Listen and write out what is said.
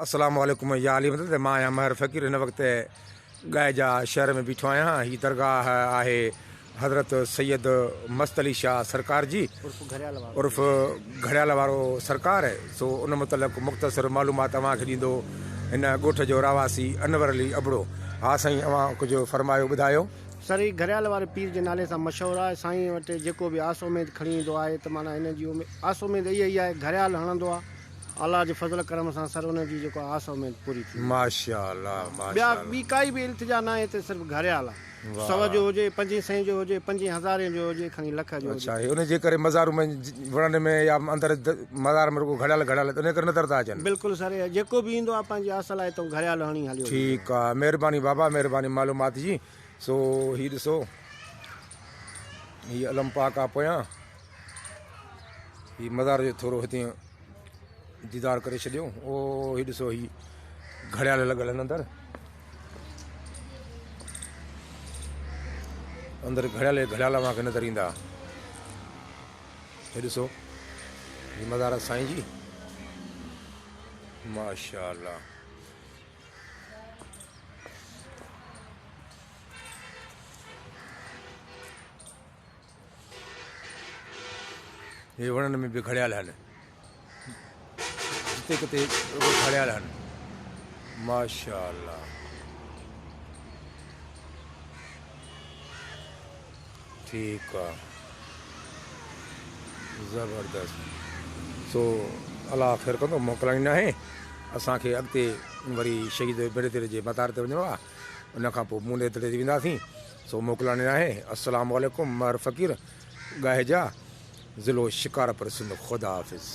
अस्सलाम वालेकुम या अली मदद मां आहियां महर फ़क़ीर। हिन वक़्तु गाय जा शहर में बीठो आहियां। हीअ दरगाह आहे हज़रत सैयद मस्त अली शाह सरकार जी उर्फ़ घड़ियाल वारो सरकार। सो उन मुतलक़ मुख़्तसर मालूमात तव्हांखे ॾींदो हिन ॻोठ जो रवासी अनवर अली अबड़ो। हा साईं, अवां कुझु फरमायो, ॿुधायो। सर ही घड़ियाल वारे पीर जे नाले सां मशहूरु आहे। साईं वटि जेको बि आस उमेद खणी ईंदो आहे त माना हिन जी आस उमेद इहा ई आहे, घड़ियाल हणंदो आहे। अलाह जे फज़ल करम सां सर हुन जी जेको आस उमेद पूरी थी। माशाअल्लाह ॿिया ॿी काई बि इल्तिजा न आहे, हिते सिर्फ़ु घड़ियाल आहे। 100 जो हुजे, 500 जो हुजे, 5000 जो हुजे, खणी लख जो हुजे। अच्छा, हुनजे करे मज़ार में वणनि में या अंदरि मज़ार में रुगो घड़ियाल इन करे नज़र था अचनि। बिल्कुलु सर, जेको बि ईंदो आहे पंहिंजी आस लाइ त घड़ियाल हणी हलियो। ठीकु आहे, महिरबानी बाबा, महिरबानी मालूमात जी। सो हीअ ॾिसो, हीअ अलम पाक आहे पोयां। हीअ मज़ार जो थोरो हिते दीदार करे छॾियो। ओ हीअ ॾिसो, हीअ घड़ियाल लॻल आहिनि अंदरि घड़ियाल तव्हांखे नज़र ईंदा। हीअ ॾिसो, हीअ मज़ार साईं जी, माशाअल्लाह। हे वणनि में बि घड़ियाल आहिनि, जिते किथे घड़ियाल आहिनि, माशाअल्लाह। ठीकु आहे, ज़बरदस्त। सो अलाह ख़ैर कंदो, मोकिलाईंदा आहे असांखे। अॻिते वरी शहीद बेड़े जे मतार ते वञिणो आहे, उन खां पोइ मूने ते वेंदासीं। सो मोकिलाइण आहे। अस्सलाम वालेकुम, महर फ़क़ीर, गाह जा ज़िलो शिकारपुर सिंध। ख़ुदा हाफ़िज़।